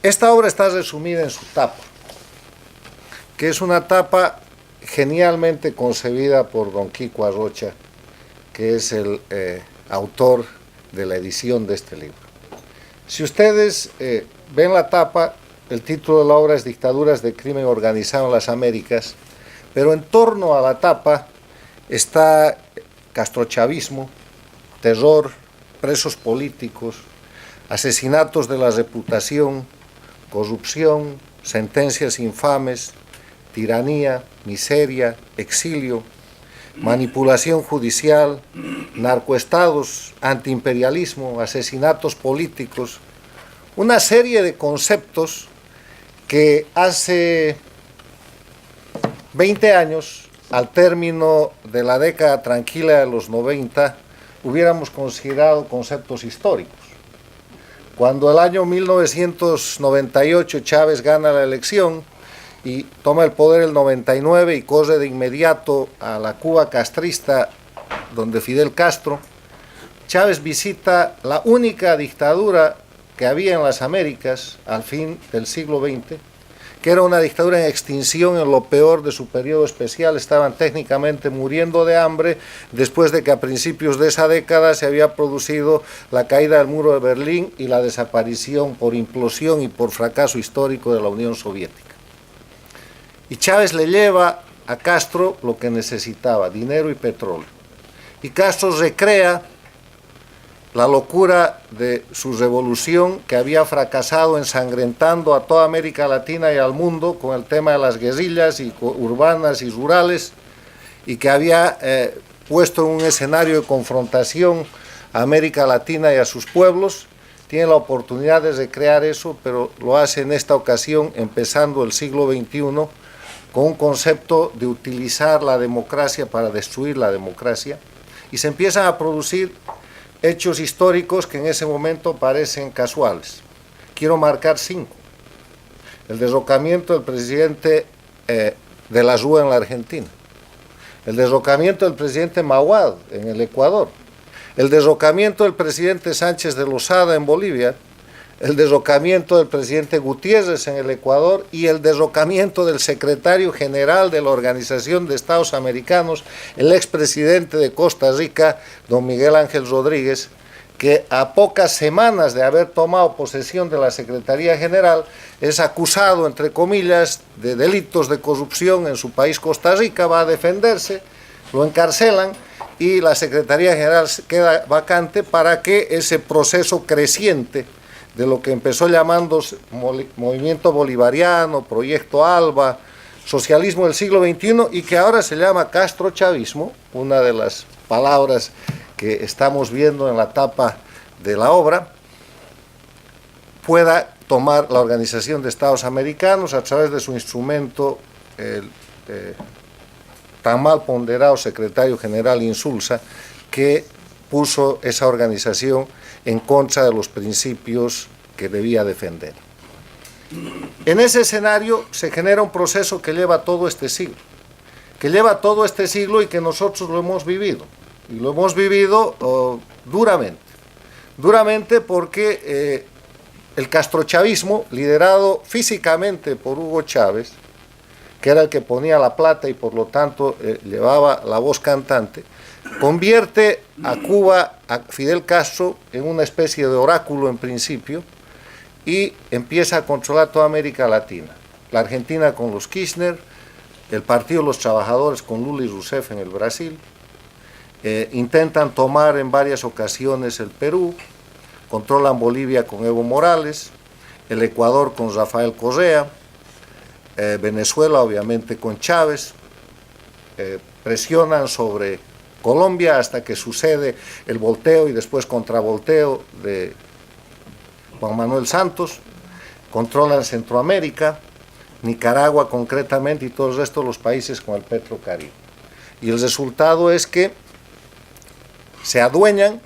Esta obra está resumida en su tapa, que es una tapa genialmente concebida por don Kiko Arrocha, que es el autor de la edición de este libro. Si ustedes ven la tapa, el título de la obra es Dictaduras de Crimen Organizado en las Américas, pero en torno a la tapa está castrochavismo, terror, presos políticos, asesinatos de la reputación, corrupción, sentencias infames, tiranía, miseria, exilio, manipulación judicial, narcoestados, antiimperialismo, asesinatos políticos, una serie de conceptos que hace 20 años, al término de la década tranquila de los 90, hubiéramos considerado conceptos históricos. Cuando el año 1998 Chávez gana la elección y toma el poder el 99 y corre de inmediato a la Cuba castrista, donde Fidel Castro, Chávez visita la única dictadura que había en las Américas al fin del siglo XX, que era una dictadura en extinción en lo peor de su periodo especial. Estaban técnicamente muriendo de hambre después de que a principios de esa década se había producido la caída del muro de Berlín y la desaparición por implosión y por fracaso histórico de la Unión Soviética. Y Chávez le lleva a Castro lo que necesitaba, dinero y petróleo. Y Castro recrea la locura de su revolución, que había fracasado ensangrentando a toda América Latina y al mundo con el tema de las guerrillas urbanas y rurales, y que había puesto en un escenario de confrontación a América Latina y a sus pueblos. Tiene la oportunidad de recrear eso, pero lo hace en esta ocasión, empezando el siglo XXI, con un concepto de utilizar la democracia para destruir la democracia, y se empiezan a producir hechos históricos que en ese momento parecen casuales. Quiero marcar 5. El derrocamiento del presidente de la Rúa en la Argentina, el derrocamiento del presidente Mahuad en el Ecuador, el derrocamiento del presidente Sánchez de Lozada en Bolivia, el derrocamiento del presidente Gutiérrez en el Ecuador y el derrocamiento del secretario general de la Organización de Estados Americanos, el expresidente de Costa Rica, don Miguel Ángel Rodríguez, que a pocas semanas de haber tomado posesión de la Secretaría General es acusado, entre comillas, de delitos de corrupción en su país Costa Rica, va a defenderse, lo encarcelan y la Secretaría General queda vacante para que ese proceso creciente de lo que empezó llamándose Movimiento Bolivariano, Proyecto Alba, Socialismo del siglo XXI, y que ahora se llama castrochavismo, una de las palabras que estamos viendo en la tapa de la obra, pueda tomar la Organización de Estados Americanos a través de su instrumento, el tan mal ponderado secretario general Insulza, que puso esa organización en contra de los principios que debía defender. En ese escenario se genera un proceso que lleva todo este siglo, y que nosotros lo hemos vivido, y lo hemos vivido duramente porque el castrochavismo, liderado físicamente por Hugo Chávez, que era el que ponía la plata y por lo tanto llevaba la voz cantante, convierte a Cuba, a Fidel Castro, en una especie de oráculo en principio, y empieza a controlar toda América Latina. La Argentina con los Kirchner, el Partido de los Trabajadores con Lula y Rousseff en el Brasil, intentan tomar en varias ocasiones el Perú, controlan Bolivia con Evo Morales, el Ecuador con Rafael Correa, Venezuela obviamente con Chávez, presionan sobre Colombia hasta que sucede el volteo y después contravolteo de Juan Manuel Santos, controlan Centroamérica, Nicaragua concretamente y todo el resto de los países con el Petrocaribe. Y el resultado es que se adueñan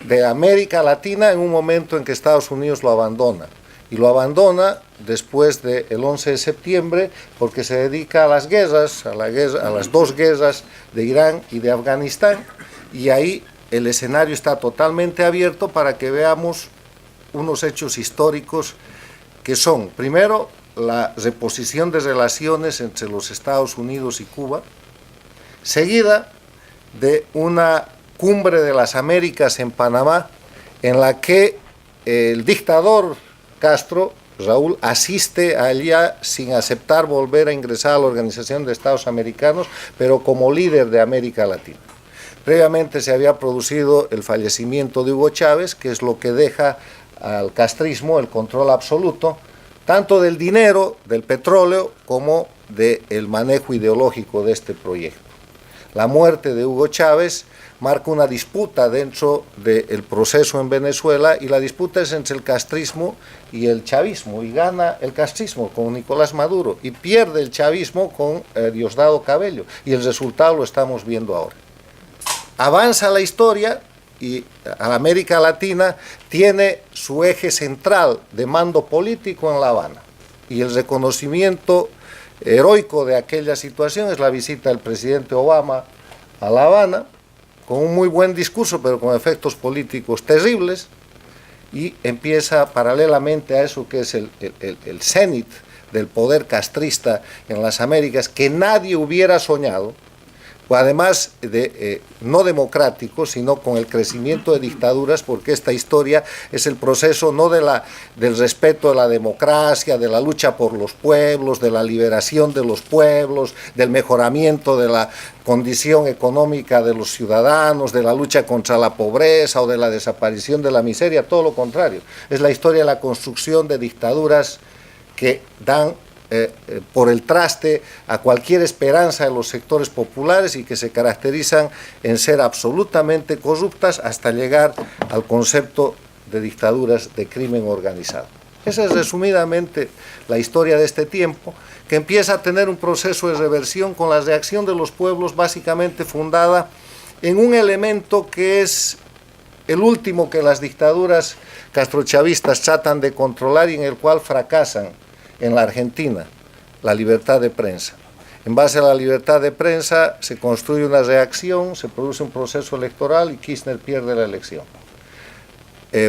de América Latina en un momento en que Estados Unidos lo abandona. Y lo abandona después del 11 de septiembre porque se dedica a las guerras, a las dos guerras de Irán y de Afganistán, y ahí el escenario está totalmente abierto para que veamos unos hechos históricos que son, primero, la reposición de relaciones entre los Estados Unidos y Cuba, seguida de una cumbre de las Américas en Panamá, en la que el dictador Castro, Raúl, asiste allá sin aceptar volver a ingresar a la Organización de Estados Americanos, pero como líder de América Latina. Previamente se había producido el fallecimiento de Hugo Chávez, que es lo que deja al castrismo el control absoluto, tanto del dinero, del petróleo, como del manejo ideológico de este proyecto. La muerte de Hugo Chávez marca una disputa dentro del proceso en Venezuela, y la disputa es entre el castrismo y el chavismo, y gana el castrismo con Nicolás Maduro, y pierde el chavismo con Diosdado Cabello, y el resultado lo estamos viendo ahora. Avanza la historia y América Latina tiene su eje central de mando político en La Habana, y el reconocimiento heroico de aquella situación es la visita del presidente Obama a La Habana, con un muy buen discurso, pero con efectos políticos terribles, y empieza paralelamente a eso que es el cenit del poder castrista en las Américas, que nadie hubiera soñado, además de no democrático, sino con el crecimiento de dictaduras, porque esta historia es el proceso no del respeto de la democracia, de la lucha por los pueblos, de la liberación de los pueblos, del mejoramiento de la condición económica de los ciudadanos, de la lucha contra la pobreza o de la desaparición de la miseria, todo lo contrario. Es la historia de la construcción de dictaduras que dan por el traste a cualquier esperanza de los sectores populares y que se caracterizan en ser absolutamente corruptas hasta llegar al concepto de dictaduras de crimen organizado. Esa es resumidamente la historia de este tiempo, que empieza a tener un proceso de reversión con la reacción de los pueblos, básicamente fundada en un elemento que es el último que las dictaduras castrochavistas tratan de controlar y en el cual fracasan en la Argentina: la libertad de prensa. En base a la libertad de prensa se construye una reacción, se produce un proceso electoral y Kirchner pierde la elección.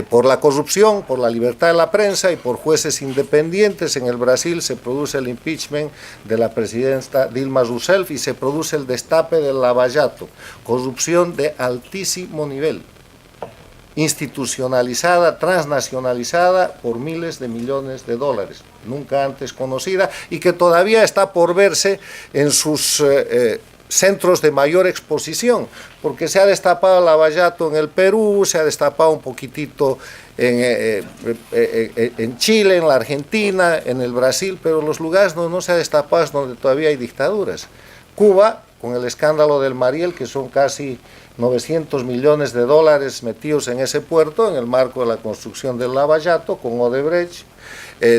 Por la corrupción, por la libertad de la prensa y por jueces independientes, en el Brasil se produce el impeachment de la presidenta Dilma Rousseff y se produce el destape del Lava Jato, corrupción de altísimo nivel, institucionalizada, transnacionalizada por miles de millones de dólares, nunca antes conocida, y que todavía está por verse en sus centros de mayor exposición, porque se ha destapado el Lava Jato en el Perú, se ha destapado un poquitito en Chile, en la Argentina, en el Brasil, pero los lugares donde no se ha destapado es donde todavía hay dictaduras. Cuba, con el escándalo del Mariel, que son casi 900 millones de dólares metidos en ese puerto en el marco de la construcción del Lava Jato con Odebrecht.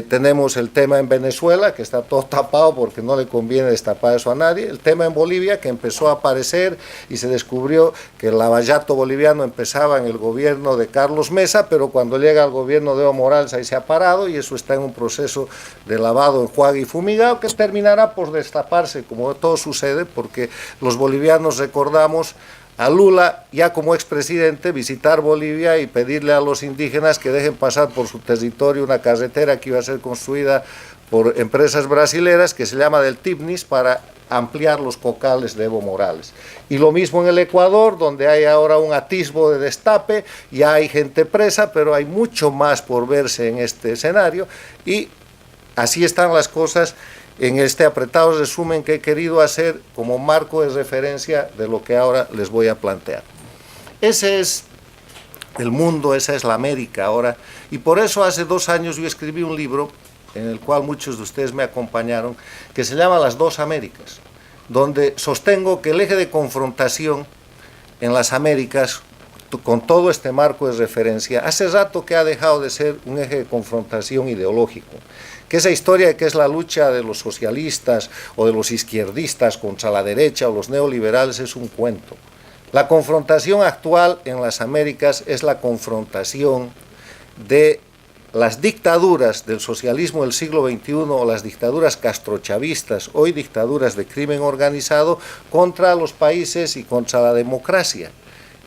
Tenemos el tema en Venezuela, que está todo tapado porque no le conviene destapar eso a nadie. El tema en Bolivia, que empezó a aparecer y se descubrió que el Lava Jato boliviano empezaba en el gobierno de Carlos Mesa, pero cuando llega al gobierno de Evo Morales ahí se ha parado, y eso está en un proceso de lavado, enjuague y fumigado que terminará por destaparse, como todo sucede, porque los bolivianos recordamos a Lula, ya como expresidente, visitar Bolivia y pedirle a los indígenas que dejen pasar por su territorio una carretera que iba a ser construida por empresas brasileras, que se llama del Tibnis, para ampliar los cocales de Evo Morales. Y lo mismo en el Ecuador, donde hay ahora un atisbo de destape, ya hay gente presa, pero hay mucho más por verse en este escenario, y así están las cosas en este apretado resumen que he querido hacer como marco de referencia de lo que ahora les voy a plantear. Ese es el mundo, esa es la América ahora, y por eso hace 2 años yo escribí un libro en el cual muchos de ustedes me acompañaron, que se llama Las Dos Américas, donde sostengo que el eje de confrontación en las Américas, con todo este marco de referencia, hace rato que ha dejado de ser un eje de confrontación ideológico, que esa historia de que es la lucha de los socialistas o de los izquierdistas contra la derecha o los neoliberales es un cuento. La confrontación actual en las Américas es la confrontación de las dictaduras del socialismo del siglo XXI o las dictaduras castrochavistas, hoy dictaduras de crimen organizado, contra los países y contra la democracia.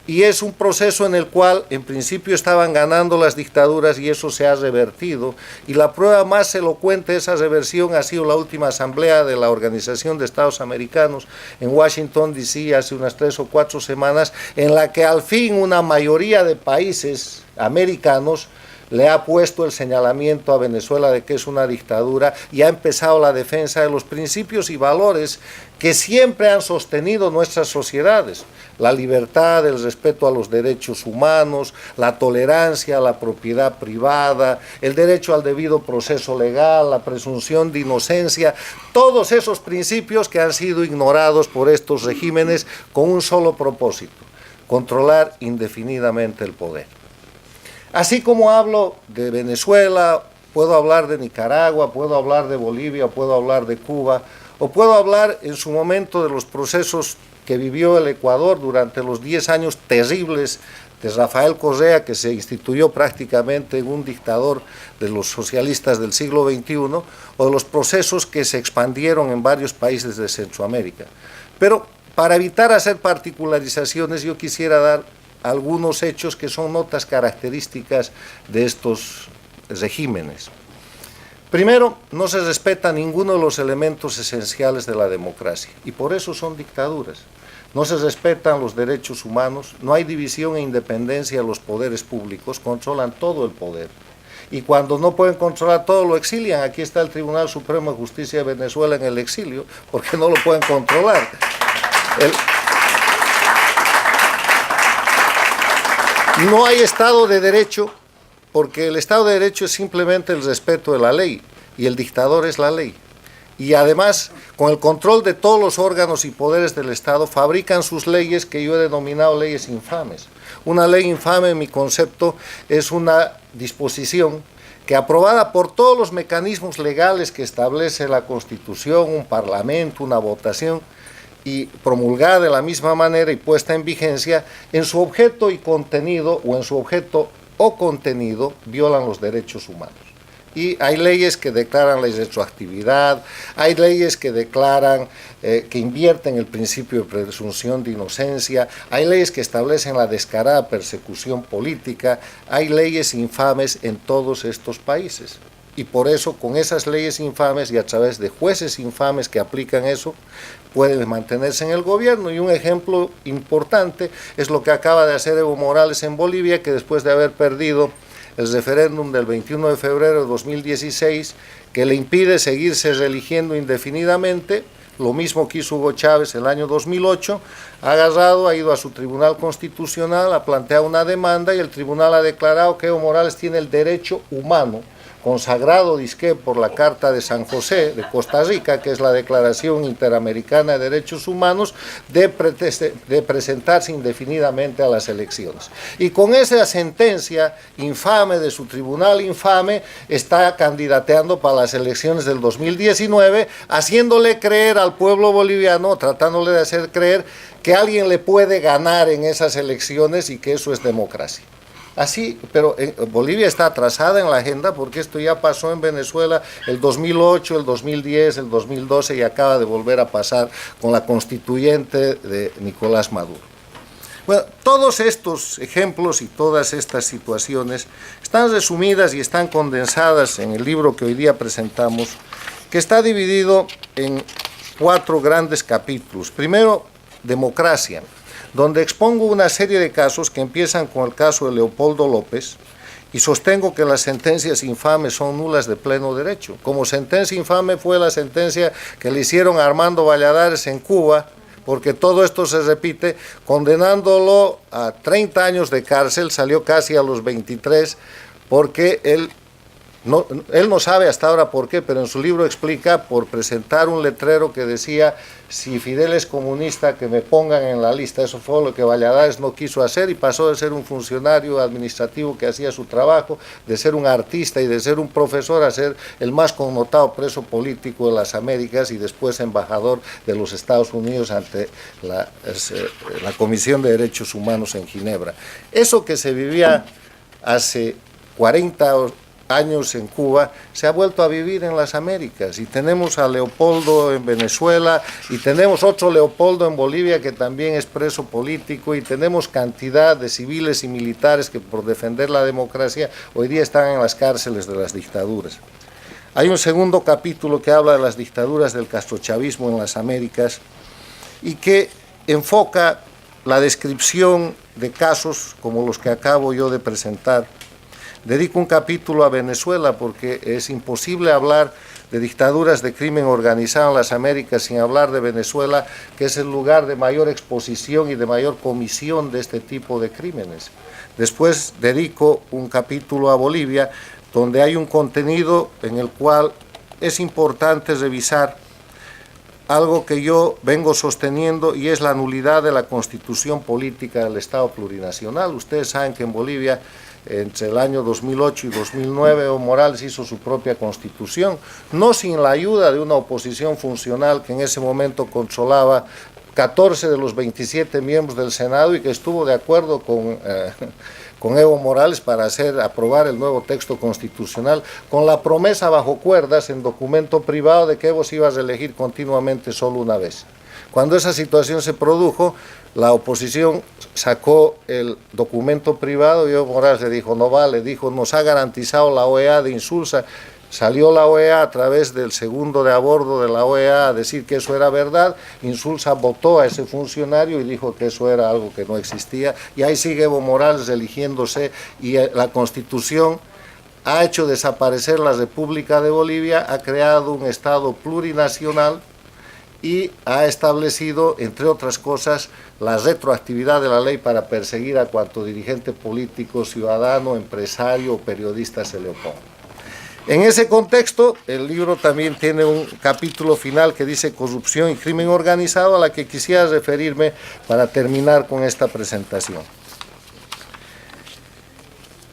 y es un proceso en el cual en principio estaban ganando las dictaduras y eso se ha revertido, y la prueba más elocuente de esa reversión ha sido la última asamblea de la Organización de Estados Americanos en Washington, D.C. hace unas 3 o 4 semanas, en la que al fin una mayoría de países americanos le ha puesto el señalamiento a Venezuela de que es una dictadura y ha empezado la defensa de los principios y valores que siempre han sostenido nuestras sociedades: la libertad, el respeto a los derechos humanos, la tolerancia a la propiedad privada, el derecho al debido proceso legal, la presunción de inocencia, todos esos principios que han sido ignorados por estos regímenes con un solo propósito: controlar indefinidamente el poder. Así como hablo de Venezuela, puedo hablar de Nicaragua, puedo hablar de Bolivia, puedo hablar de Cuba, o puedo hablar en su momento de los procesos que vivió el Ecuador durante los 10 años terribles de Rafael Correa, que se instituyó prácticamente en un dictador de los socialistas del siglo XXI, o de los procesos que se expandieron en varios países de Centroamérica. Pero para evitar hacer particularizaciones, yo quisiera dar algunos hechos que son notas características de estos regímenes. Primero, no se respeta ninguno de los elementos esenciales de la democracia, y por eso son dictaduras. No se respetan los derechos humanos, no hay división e independencia de los poderes públicos, controlan todo el poder. Y cuando no pueden controlar todo, lo exilian. Aquí está el Tribunal Supremo de Justicia de Venezuela en el exilio, porque no lo pueden controlar. No hay Estado de Derecho, porque el Estado de Derecho es simplemente el respeto de la ley, y el dictador es la ley. Y además, con el control de todos los órganos y poderes del Estado, fabrican sus leyes que yo he denominado leyes infames. Una ley infame, en mi concepto, es una disposición que, aprobada por todos los mecanismos legales que establece la Constitución, un parlamento, una votación, y promulgada de la misma manera y puesta en vigencia, en su objeto y contenido, o en su objeto o contenido, violan los derechos humanos. Y hay leyes que declaran la irretroactividad, hay leyes que declaran, que invierten el principio de presunción de inocencia, hay leyes que establecen la descarada persecución política, hay leyes infames en todos estos países. Y por eso, con esas leyes infames y a través de jueces infames que aplican eso, pueden mantenerse en el gobierno. Y un ejemplo importante es lo que acaba de hacer Evo Morales en Bolivia, que después de haber perdido el referéndum del 21 de febrero de 2016, que le impide seguirse reeligiendo indefinidamente, lo mismo que hizo Hugo Chávez el año 2008, ha agarrado, ha ido a su Tribunal Constitucional, ha planteado una demanda y el tribunal ha declarado que Evo Morales tiene el derecho humano, consagrado disque por la Carta de San José de Costa Rica, que es la Declaración Interamericana de Derechos Humanos, de presentarse indefinidamente a las elecciones. Y con esa sentencia infame de su tribunal infame, está candidateando para las elecciones del 2019, haciéndole creer al pueblo boliviano, tratándole de hacer creer que alguien le puede ganar en esas elecciones y que eso es democracia. Así, pero Bolivia está atrasada en la agenda porque esto ya pasó en Venezuela el 2008, el 2010, el 2012 y acaba de volver a pasar con la constituyente de Nicolás Maduro. Bueno, todos estos ejemplos y todas estas situaciones están resumidas y están condensadas en el libro que hoy día presentamos, que está dividido en 4 grandes capítulos. Primero, democracia, donde expongo una serie de casos que empiezan con el caso de Leopoldo López y sostengo que las sentencias infames son nulas de pleno derecho. Como sentencia infame fue la sentencia que le hicieron a Armando Valladares en Cuba, porque todo esto se repite, condenándolo a 30 años de cárcel, salió casi a los 23, porque él no sabe hasta ahora por qué, pero en su libro explica por presentar un letrero que decía: si Fidel es comunista, que me pongan en la lista. Eso fue lo que Valladares no quiso hacer y pasó de ser un funcionario administrativo que hacía su trabajo, de ser un artista y de ser un profesor, a ser el más connotado preso político de las Américas y después embajador de los Estados Unidos ante la Comisión de Derechos Humanos en Ginebra. Eso que se vivía hace 40 años en Cuba, se ha vuelto a vivir en las Américas, y tenemos a Leopoldo en Venezuela, y tenemos otro Leopoldo en Bolivia que también es preso político, y tenemos cantidad de civiles y militares que por defender la democracia hoy día están en las cárceles de las dictaduras. Hay un segundo capítulo que habla de las dictaduras del castrochavismo en las Américas y que enfoca la descripción de casos como los que acabo yo de presentar. Dedico un capítulo a Venezuela porque es imposible hablar de dictaduras de crimen organizado en las Américas sin hablar de Venezuela, que es el lugar de mayor exposición y de mayor comisión de este tipo de crímenes. Después dedico un capítulo a Bolivia, donde hay un contenido en el cual es importante revisar algo que yo vengo sosteniendo, y es la nulidad de la constitución política del Estado plurinacional. Ustedes saben que en Bolivia, entre el año 2008 y 2009, Evo Morales hizo su propia constitución, no sin la ayuda de una oposición funcional que en ese momento controlaba 14 de los 27 miembros del Senado y que estuvo de acuerdo con Evo Morales para aprobar el nuevo texto constitucional, con la promesa bajo cuerdas en documento privado de que Evo se iba a reelegir continuamente solo una vez. Cuando esa situación se produjo, la oposición sacó el documento privado y Evo Morales le dijo, no vale, dijo, nos ha garantizado la OEA de Insulza. Salió la OEA a través del segundo de a bordo de la OEA a decir que eso era verdad. Insulza votó a ese funcionario y dijo que eso era algo que no existía, y ahí sigue Evo Morales eligiéndose, y la Constitución ha hecho desaparecer la República de Bolivia, ha creado un Estado plurinacional y ha establecido, entre otras cosas, la retroactividad de la ley para perseguir a cuanto dirigente político, ciudadano, empresario o periodista se le oponga. En ese contexto, el libro también tiene un capítulo final que dice corrupción y crimen organizado, a la que quisiera referirme para terminar con esta presentación.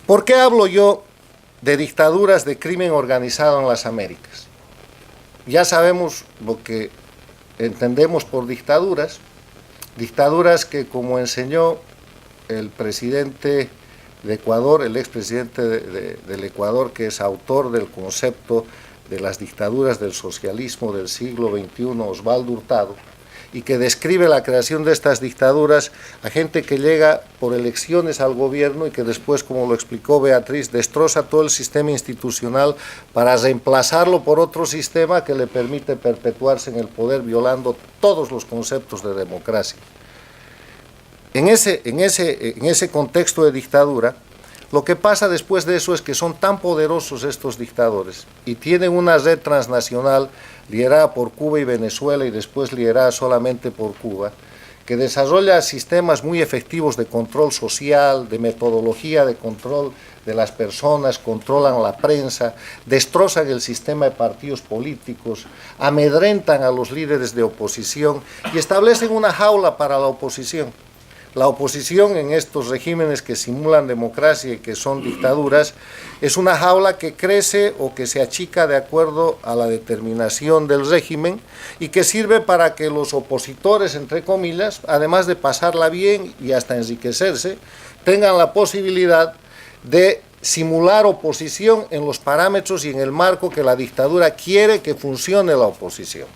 ¿Por qué hablo yo de dictaduras de crimen organizado en las Américas? Ya sabemos lo que entendemos por dictaduras, dictaduras que, como enseñó el presidente de Ecuador, el expresidente del Ecuador, que es autor del concepto de las dictaduras del socialismo del siglo XXI, Osvaldo Hurtado, y que describe la creación de estas dictaduras a gente que llega por elecciones al gobierno y que después, como lo explicó Beatriz, destroza todo el sistema institucional para reemplazarlo por otro sistema que le permite perpetuarse en el poder violando todos los conceptos de democracia. En ese contexto de dictadura, lo que pasa después de eso es que son tan poderosos estos dictadores y tienen una red transnacional liderada por Cuba y Venezuela y después liderada solamente por Cuba, que desarrolla sistemas muy efectivos de control social, de metodología de control de las personas, controlan la prensa, destrozan el sistema de partidos políticos, amedrentan a los líderes de oposición y establecen una jaula para la oposición. La oposición en estos regímenes que simulan democracia y que son dictaduras es una jaula que crece o que se achica de acuerdo a la determinación del régimen y que sirve para que los opositores, entre comillas, además de pasarla bien y hasta enriquecerse, tengan la posibilidad de simular oposición en los parámetros y en el marco que la dictadura quiere que funcione la oposición.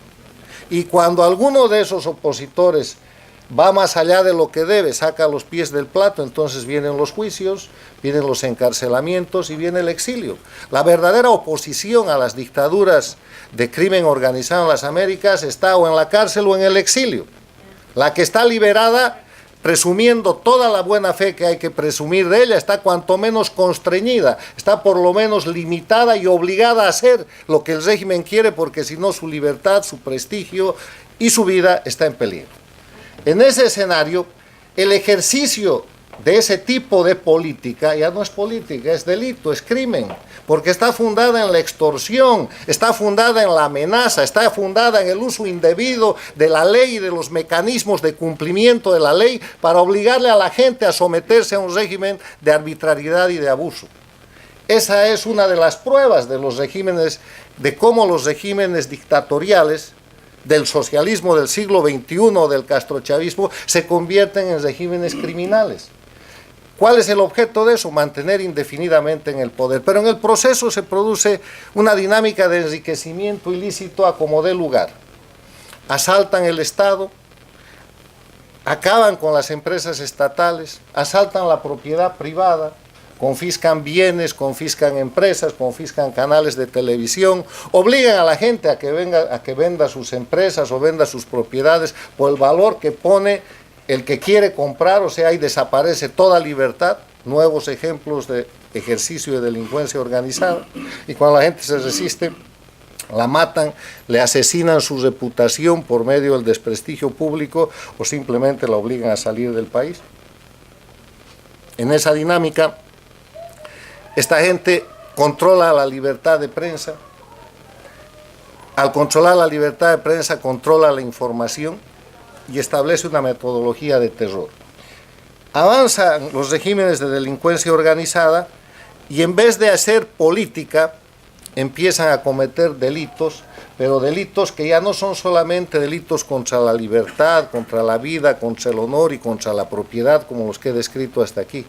Y cuando alguno de esos opositores va más allá de lo que debe, saca los pies del plato, entonces vienen los juicios, vienen los encarcelamientos y viene el exilio. La verdadera oposición a las dictaduras de crimen organizado en las Américas está o en la cárcel o en el exilio. La que está liberada, presumiendo toda la buena fe que hay que presumir de ella, está cuanto menos constreñida, está por lo menos limitada y obligada a hacer lo que el régimen quiere, porque si no su libertad, su prestigio y su vida está en peligro. En ese escenario, el ejercicio de ese tipo de política ya no es política, es delito, es crimen, porque está fundada en la extorsión, está fundada en la amenaza, está fundada en el uso indebido de la ley y de los mecanismos de cumplimiento de la ley para obligarle a la gente a someterse a un régimen de arbitrariedad y de abuso. Esa es una de las pruebas de los regímenes, de cómo los regímenes dictatoriales del socialismo del siglo XXI, del castrochavismo, se convierten en regímenes criminales. ¿Cuál es el objeto de eso? Mantener indefinidamente en el poder. Pero en el proceso se produce una dinámica de enriquecimiento ilícito a como dé lugar. Asaltan el Estado, acaban con las empresas estatales, asaltan la propiedad privada, confiscan bienes, confiscan empresas, confiscan canales de televisión, obligan a la gente a que venda sus empresas o venda sus propiedades por el valor que pone el que quiere comprar, o sea, ahí desaparece toda libertad, nuevos ejemplos de ejercicio de delincuencia organizada, y cuando la gente se resiste, la matan, le asesinan su reputación por medio del desprestigio público o simplemente la obligan a salir del país. En esa dinámica, esta gente controla la libertad de prensa. Al controlar la libertad de prensa, controla la información y establece una metodología de terror. Avanzan los regímenes de delincuencia organizada y en vez de hacer política, empiezan a cometer delitos, pero delitos que ya no son solamente delitos contra la libertad, contra la vida, contra el honor y contra la propiedad, como los que he descrito hasta aquí.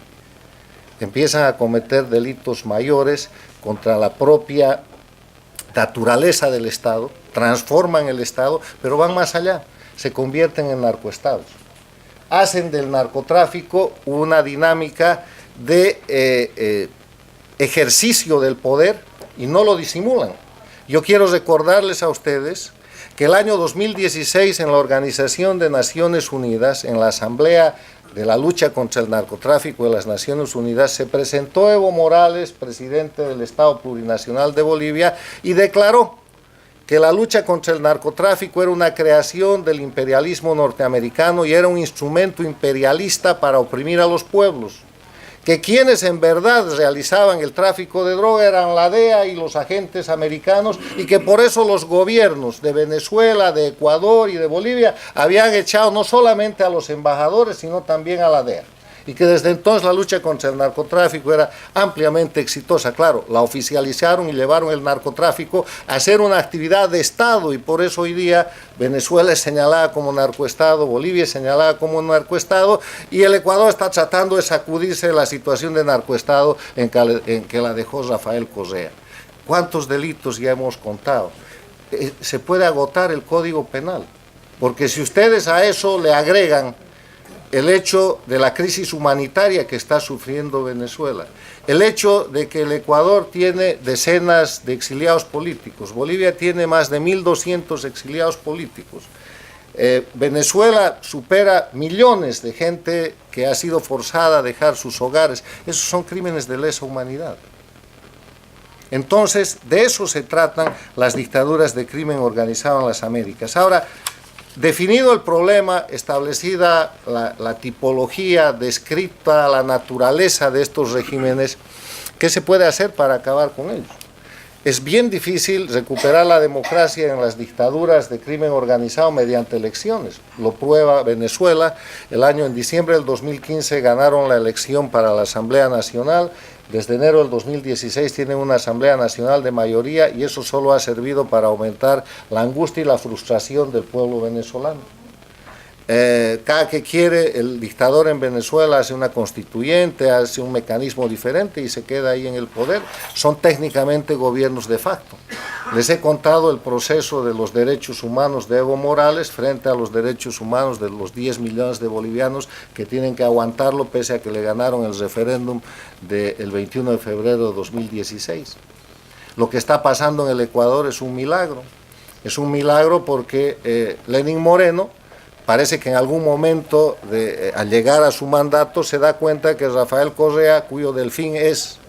Empiezan a cometer delitos mayores contra la propia naturaleza del Estado, transforman el Estado, pero van más allá, se convierten en narcoestados. Hacen del narcotráfico una dinámica de ejercicio del poder y no lo disimulan. Yo quiero recordarles a ustedes que el año 2016 en la Organización de Naciones Unidas, en la Asamblea de la Lucha contra el Narcotráfico de las Naciones Unidas, se presentó Evo Morales, presidente del Estado Plurinacional de Bolivia, y declaró que la lucha contra el narcotráfico era una creación del imperialismo norteamericano y era un instrumento imperialista para oprimir a los pueblos, que quienes en verdad realizaban el tráfico de droga eran la DEA y los agentes americanos, y que por eso los gobiernos de Venezuela, de Ecuador y de Bolivia habían echado no solamente a los embajadores, sino también a la DEA. Y que desde entonces la lucha contra el narcotráfico era ampliamente exitosa. Claro, la oficializaron y llevaron el narcotráfico a ser una actividad de Estado, y por eso hoy día Venezuela es señalada como narcoestado, Bolivia es señalada como narcoestado, y el Ecuador está tratando de sacudirse de la situación de narcoestado en que la dejó Rafael Correa. ¿Cuántos delitos ya hemos contado? Se puede agotar el Código Penal, porque si ustedes a eso le agregan el hecho de la crisis humanitaria que está sufriendo Venezuela, el hecho de que el Ecuador tiene decenas de exiliados políticos, Bolivia tiene más de 1.200 exiliados políticos, Venezuela supera millones de gente que ha sido forzada a dejar sus hogares, esos son crímenes de lesa humanidad. Entonces, de eso se tratan las dictaduras de crimen organizado en las Américas. Ahora, definido el problema, establecida la tipología, descrita la naturaleza de estos regímenes, ¿qué se puede hacer para acabar con ellos? Es bien difícil recuperar la democracia en las dictaduras de crimen organizado mediante elecciones. Lo prueba Venezuela. En diciembre del 2015 ganaron la elección para la Asamblea Nacional. Desde enero del 2016 tienen una Asamblea Nacional de mayoría, y eso solo ha servido para aumentar la angustia y la frustración del pueblo venezolano. Cada que quiere, el dictador en Venezuela hace una constituyente, hace un mecanismo diferente y se queda ahí en el poder. Son técnicamente gobiernos de facto. Les he contado el proceso de los derechos humanos de Evo Morales frente a los derechos humanos de los 10 millones de bolivianos que tienen que aguantarlo pese a que le ganaron el referéndum del 21 de febrero de 2016. Lo que está pasando en el Ecuador es un milagro. Es un milagro porque Lenín Moreno parece que en algún momento, al llegar a su mandato, se da cuenta que Rafael Correa, cuyo delfín es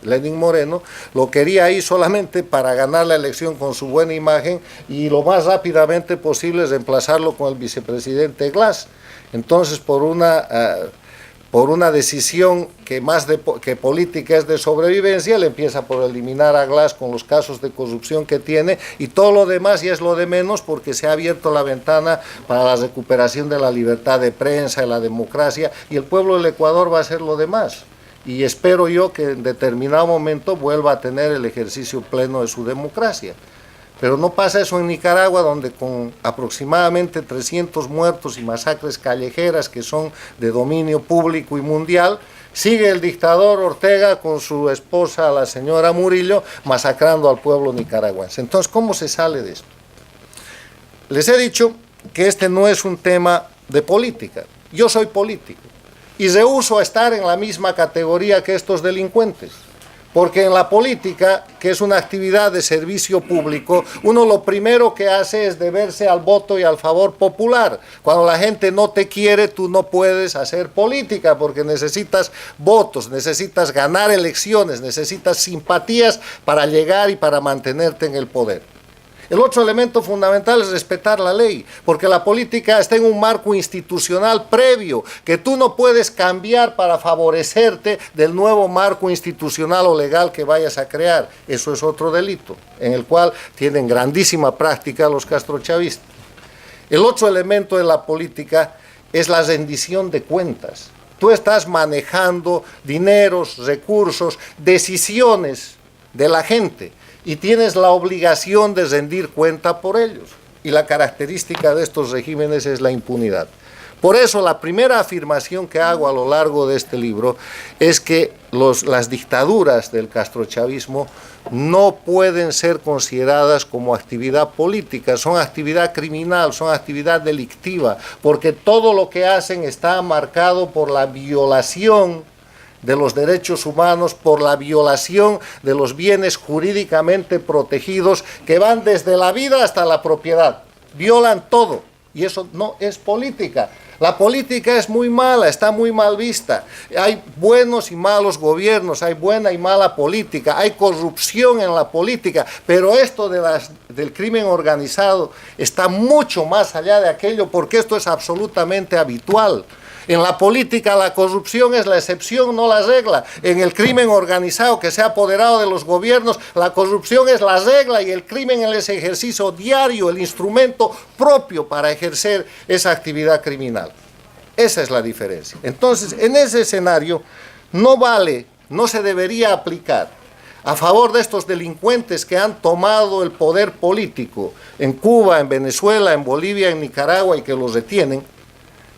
Lenín Moreno, lo quería ahí solamente para ganar la elección con su buena imagen y lo más rápidamente posible reemplazarlo con el vicepresidente Glass. Entonces, por una decisión que más que política es de sobrevivencia, le empieza por eliminar a Glass con los casos de corrupción que tiene, y todo lo demás ya es lo de menos porque se ha abierto la ventana para la recuperación de la libertad de prensa y la democracia, y el pueblo del Ecuador va a hacer lo demás. Y espero yo que en determinado momento vuelva a tener el ejercicio pleno de su democracia. Pero no pasa eso en Nicaragua, donde con aproximadamente 300 muertos y masacres callejeras que son de dominio público y mundial, sigue el dictador Ortega con su esposa, la señora Murillo, masacrando al pueblo nicaragüense. Entonces, ¿cómo se sale de esto? Les he dicho que este no es un tema de política. Yo soy político y rehúso a estar en la misma categoría que estos delincuentes. Porque en la política, que es una actividad de servicio público, uno lo primero que hace es deberse al voto y al favor popular. Cuando la gente no te quiere, tú no puedes hacer política, porque necesitas votos, necesitas ganar elecciones, necesitas simpatías para llegar y para mantenerte en el poder. El otro elemento fundamental es respetar la ley, porque la política está en un marco institucional previo, que tú no puedes cambiar para favorecerte del nuevo marco institucional o legal que vayas a crear. Eso es otro delito, en el cual tienen grandísima práctica los castrochavistas. El otro elemento de la política es la rendición de cuentas. Tú estás manejando dineros, recursos, decisiones de la gente, y tienes la obligación de rendir cuenta por ellos. Y la característica de estos regímenes es la impunidad. Por eso la primera afirmación que hago a lo largo de este libro es que las dictaduras del castrochavismo no pueden ser consideradas como actividad política, son actividad criminal, son actividad delictiva, porque todo lo que hacen está marcado por la violación de los derechos humanos, por la violación de los bienes jurídicamente protegidos que van desde la vida hasta la propiedad. Violan todo y eso no es política. La política es muy mala, está muy mal vista. Hay buenos y malos gobiernos, hay buena y mala política, hay corrupción en la política, pero esto del crimen organizado está mucho más allá de aquello, porque esto es absolutamente habitual. En la política la corrupción es la excepción, no la regla. En el crimen organizado que se ha apoderado de los gobiernos, la corrupción es la regla y el crimen es el ejercicio diario, el instrumento propio para ejercer esa actividad criminal. Esa es la diferencia. Entonces, en ese escenario, no vale, no se debería aplicar a favor de estos delincuentes que han tomado el poder político en Cuba, en Venezuela, en Bolivia, en Nicaragua y que los retienen.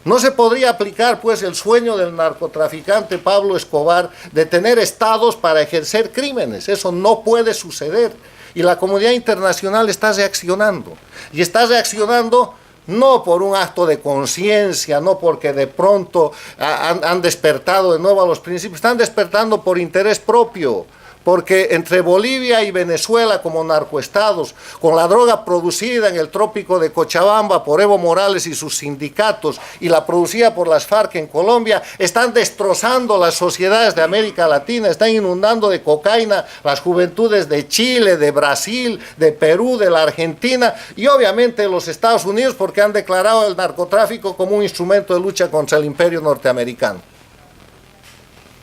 No se podría aplicar, pues, el sueño del narcotraficante Pablo Escobar de tener estados para ejercer crímenes. Eso no puede suceder. Y la comunidad internacional está reaccionando. Y está reaccionando no por un acto de conciencia, no porque de pronto han despertado de nuevo a los principios, están despertando por interés propio. Porque entre Bolivia y Venezuela como narcoestados, con la droga producida en el trópico de Cochabamba por Evo Morales y sus sindicatos y la producida por las FARC en Colombia, están destrozando las sociedades de América Latina, están inundando de cocaína las juventudes de Chile, de Brasil, de Perú, de la Argentina y obviamente de los Estados Unidos, porque han declarado el narcotráfico como un instrumento de lucha contra el imperio norteamericano.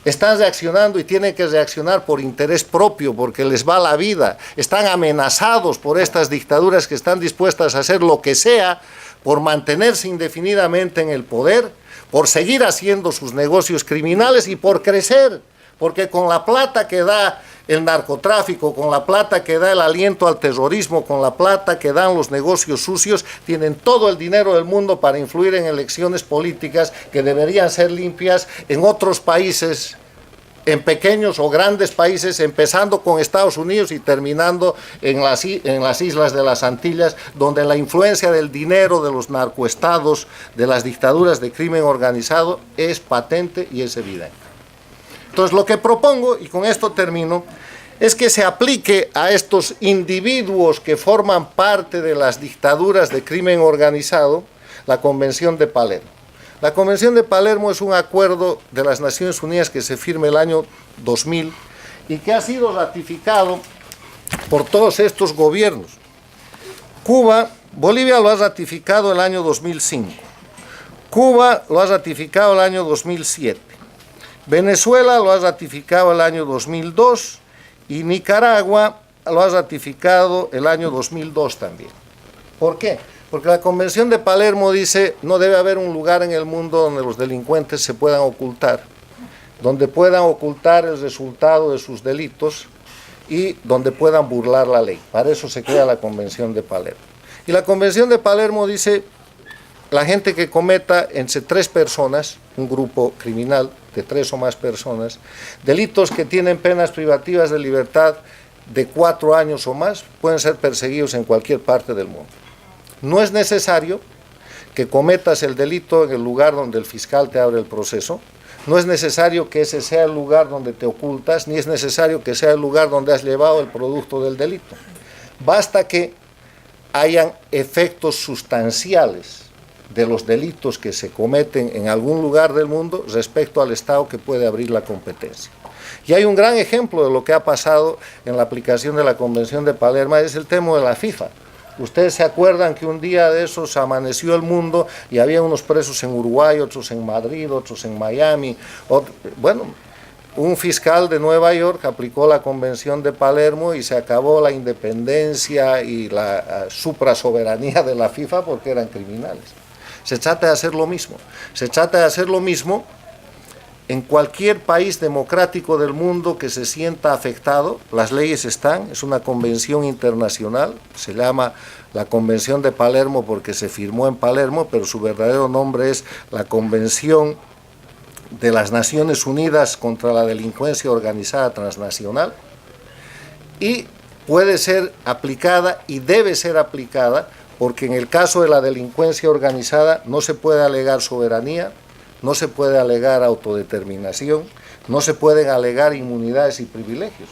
Están reaccionando y tienen que reaccionar por interés propio, porque les va la vida. Están amenazados por estas dictaduras que están dispuestas a hacer lo que sea por mantenerse indefinidamente en el poder, por seguir haciendo sus negocios criminales y por crecer. Porque con la plata que da el narcotráfico, con la plata que da el aliento al terrorismo, con la plata que dan los negocios sucios, tienen todo el dinero del mundo para influir en elecciones políticas que deberían ser limpias en otros países, en pequeños o grandes países, empezando con Estados Unidos y terminando en las islas de las Antillas, donde la influencia del dinero de los narcoestados, de las dictaduras de crimen organizado, es patente y es evidente. Entonces, lo que propongo, y con esto termino, es que se aplique a estos individuos que forman parte de las dictaduras de crimen organizado la Convención de Palermo. La Convención de Palermo es un acuerdo de las Naciones Unidas que se firma el año 2000 y que ha sido ratificado por todos estos gobiernos. Bolivia lo ha ratificado el año 2005, Cuba lo ha ratificado el año 2007, Venezuela lo ha ratificado el año 2002 y Nicaragua lo ha ratificado el año 2002 también. ¿Por qué? Porque la Convención de Palermo dice no debe haber un lugar en el mundo donde los delincuentes se puedan ocultar, donde puedan ocultar el resultado de sus delitos y donde puedan burlar la ley. Para eso se crea la Convención de Palermo. Y la Convención de Palermo dice, la gente que cometa entre 3 personas, un grupo criminal de 3 o más personas, delitos que tienen penas privativas de libertad de 4 años o más, pueden ser perseguidos en cualquier parte del mundo. No es necesario que cometas el delito en el lugar donde el fiscal te abre el proceso, no es necesario que ese sea el lugar donde te ocultas, ni es necesario que sea el lugar donde has llevado el producto del delito. Basta que hayan efectos sustanciales de los delitos que se cometen en algún lugar del mundo respecto al Estado que puede abrir la competencia. Y hay un gran ejemplo de lo que ha pasado en la aplicación de la Convención de Palermo, es el tema de la FIFA. Ustedes se acuerdan que un día de esos amaneció el mundo y había unos presos en Uruguay, otros en Madrid, otros en Miami. Bueno, un fiscal de Nueva York aplicó la Convención de Palermo y se acabó la independencia y la suprasoberanía de la FIFA porque eran criminales. Se trata de hacer lo mismo. Se trata de hacer lo mismo en cualquier país democrático del mundo que se sienta afectado. Las leyes están, es una convención internacional, se llama la Convención de Palermo porque se firmó en Palermo, pero su verdadero nombre es la Convención de las Naciones Unidas contra la Delincuencia Organizada Transnacional, y puede ser aplicada y debe ser aplicada porque en el caso de la delincuencia organizada no se puede alegar soberanía, no se puede alegar autodeterminación, no se pueden alegar inmunidades y privilegios.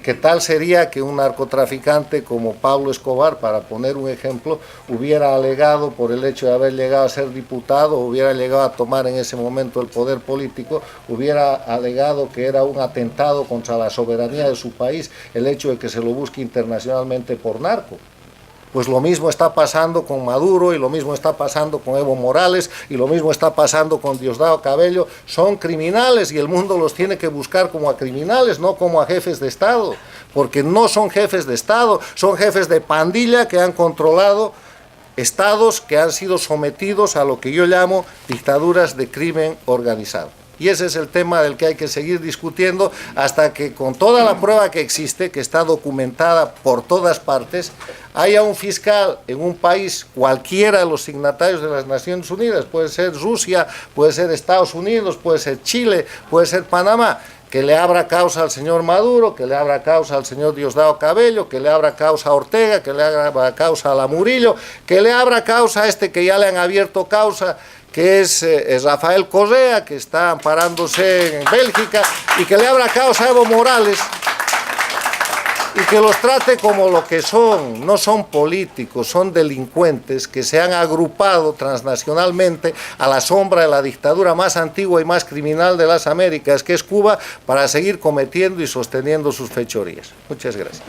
¿Qué tal sería que un narcotraficante como Pablo Escobar, para poner un ejemplo, hubiera alegado por el hecho de haber llegado a ser diputado, hubiera llegado a tomar en ese momento el poder político, hubiera alegado que era un atentado contra la soberanía de su país el hecho de que se lo busque internacionalmente por narco? Pues lo mismo está pasando con Maduro y lo mismo está pasando con Evo Morales y lo mismo está pasando con Diosdado Cabello. Son criminales y el mundo los tiene que buscar como a criminales, no como a jefes de Estado, porque no son jefes de Estado, son jefes de pandilla que han controlado estados que han sido sometidos a lo que yo llamo dictaduras de crimen organizado. Y ese es el tema del que hay que seguir discutiendo hasta que con toda la prueba que existe, que está documentada por todas partes, haya un fiscal en un país, cualquiera de los signatarios de las Naciones Unidas, puede ser Rusia, puede ser Estados Unidos, puede ser Chile, puede ser Panamá, que le abra causa al señor Maduro, que le abra causa al señor Diosdado Cabello, que le abra causa a Ortega, que le abra causa a la Murillo, que le abra causa a este que ya le han abierto causa, que es Rafael Correa, que está amparándose en Bélgica, y que le abra causa a Evo Morales, y que los trate como lo que son. No son políticos, son delincuentes que se han agrupado transnacionalmente a la sombra de la dictadura más antigua y más criminal de las Américas, que es Cuba, para seguir cometiendo y sosteniendo sus fechorías. Muchas gracias.